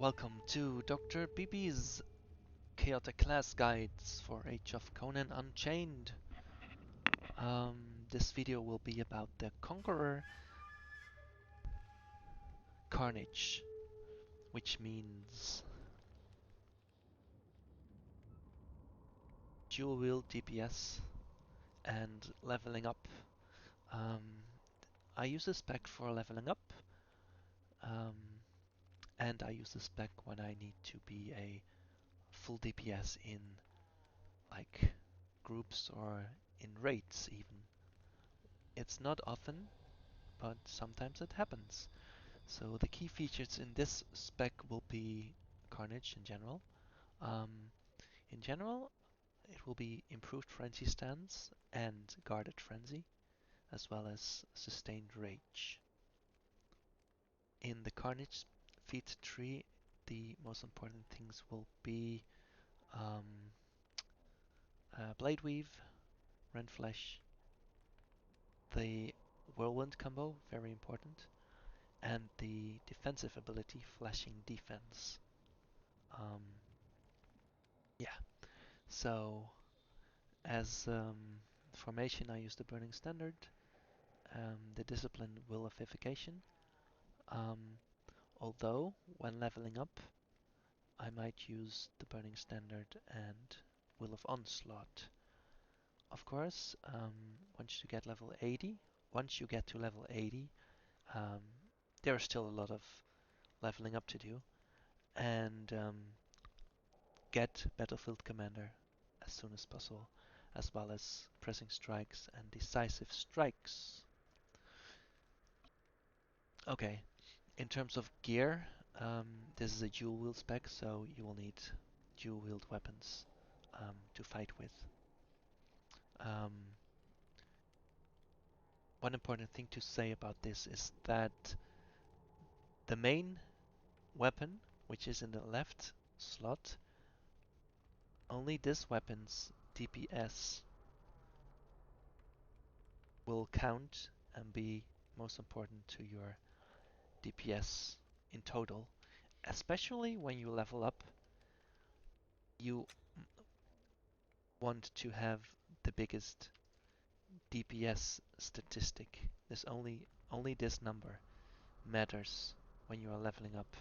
Welcome to DoctorPipi's Chaotic Class Guides for Age of Conan Unchained. This video will be about the Conqueror Carnage, which means dual wield DPS and leveling up. I use this spec for leveling up, and I use this spec when I need to be a full DPS in like groups or in raids even. It's not often, but sometimes it happens. So the key features in this spec will be Carnage in general. In general, it will be improved frenzy stance and guarded frenzy, as well as sustained rage. In the Carnage feat tree, the most important things will be Blade Weave, Rend Flesh, the Whirlwind combo, very important, and the defensive ability, Flashing Defense. Yeah, so as formation I use the Burning Standard, the discipline Will of Vivification, although when leveling up I might use the Burning Standard and Will of Onslaught. Of course, once you get to level 80, there is still a lot of leveling up to do, and get Battlefield Commander as soon as possible, as well as Pressing Strikes and Decisive Strikes. Okay, in terms of gear, this is a dual wield spec, so you will need dual wield weapons to fight with. One important thing to say about this is that the main weapon, which is in the left slot, only this weapon's DPS will count and be most important to your DPS in total. Especially when you level up, you want to have the biggest DPS statistic. There's only this number matters when you are leveling up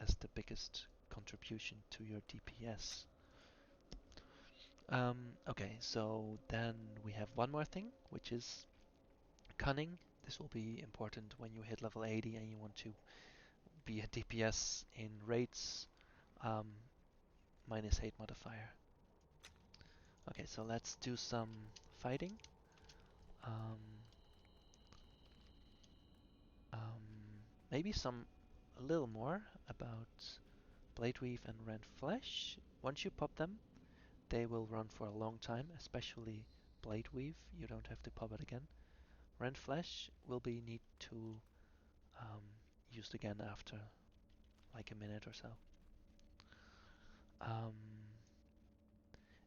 as the biggest contribution to your DPS. Okay, so then we have one more thing, which is Cunning. This will be important when you hit level 80 and you want to be a DPS in raids, -8 modifier. Okay, so let's do some fighting. Maybe a little more about Blade Weave and Rend Flesh. Once you pop them, they will run for a long time, especially Blade Weave. You don't have to pop it again. Rend Flesh will be need to used again after like a minute or so.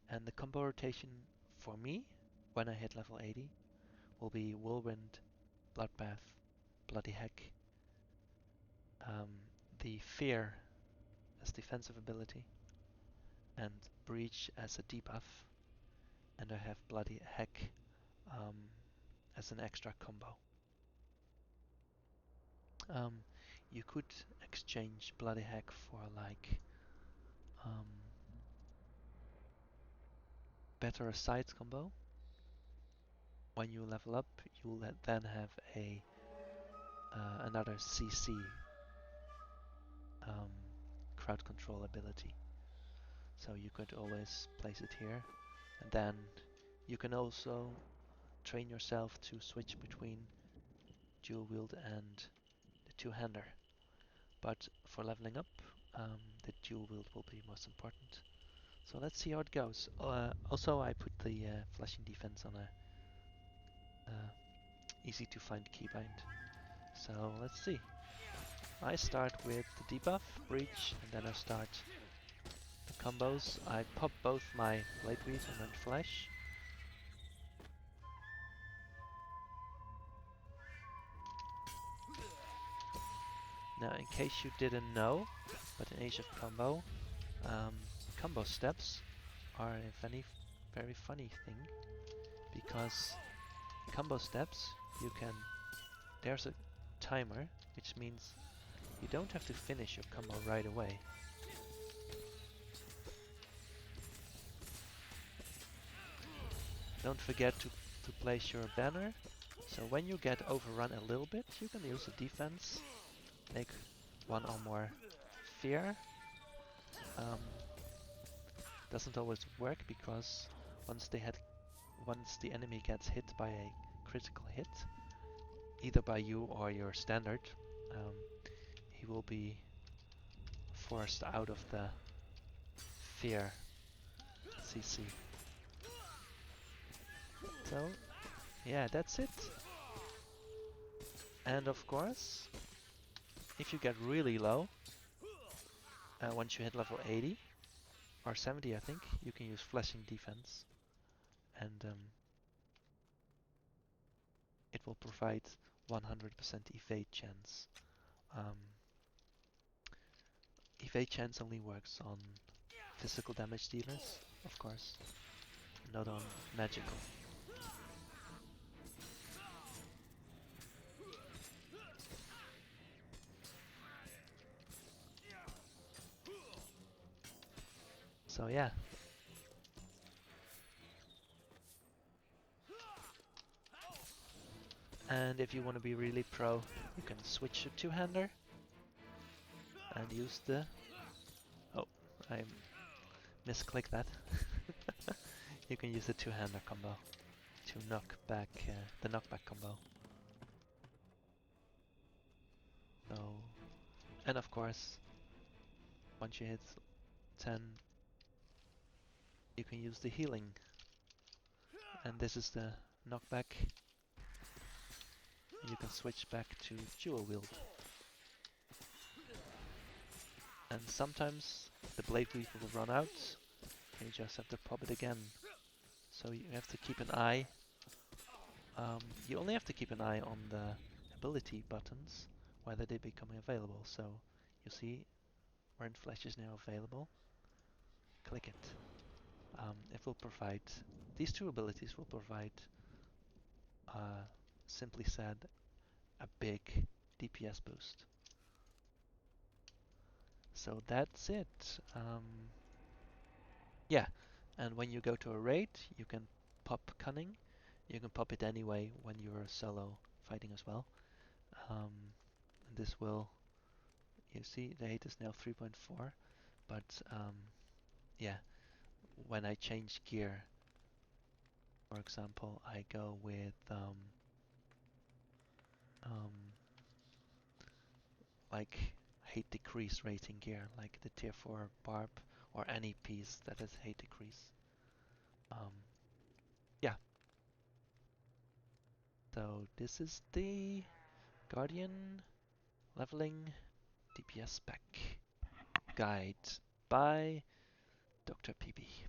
And the combo rotation for me, when I hit level 80, will be Whirlwind, Bloodbath, Bloody Heck, the Fear as defensive ability, and Breach as a debuff, and I have Bloody Heck as an extra combo. You could exchange Bloody Heck for like Better Sides combo. When you level up, you will then have another CC crowd control ability. So you could always place it here, and then you can also train yourself to switch between dual wield and the two-hander. But for leveling up, the dual wield will be most important. So let's see how it goes. Also, I put the flashing defense on a easy to find keybind. So let's see. I start with the debuff, Breach, and then I start the combos. I pop both my Blade Weave and Rend Flesh. Now, in case you didn't know, but in Age of Combo, combo steps are a very funny thing, because combo steps, there's a timer, which means you don't have to finish your combo right away. Don't forget to place your banner, so when you get overrun a little bit, you can use the defense, make one or more fear. Doesn't always work, because once the enemy gets hit by a critical hit, either by you or your standard, he will be forced out of the fear CC. So, yeah, that's it. And of course, if you get really low, once you hit level 80 or 70, I think, you can use flashing defense, and it will provide 100% evade chance. Evade chance only works on physical damage dealers, of course, not on magical. So yeah. And if you want to be really pro, you can switch to two-hander and use the... Oh, I misclicked that. You can use the two-hander combo to knock back the knockback combo. So, and of course, once you hit 10, you can use the healing. And this is the knockback. You can switch back to dual wield. And sometimes the blade weave will run out, and you just have to pop it again. So you have to keep an eye. You only have to keep an eye on the ability buttons, whether they're becoming available. So you see Word Flash is now available. Click it. It will provide, these two abilities will provide, simply said, a big DPS boost. So that's it. Yeah, and when you go to a raid, you can pop Cunning. You can pop it anyway when you're solo fighting as well. This will, you see, the hate is now 3.4, but yeah, when I change gear, for example, I go with like hate decrease rating gear, like the tier 4 barb or any piece that has hate decrease. Yeah. So this is the Guardian leveling DPS spec guide by DoctorPipi.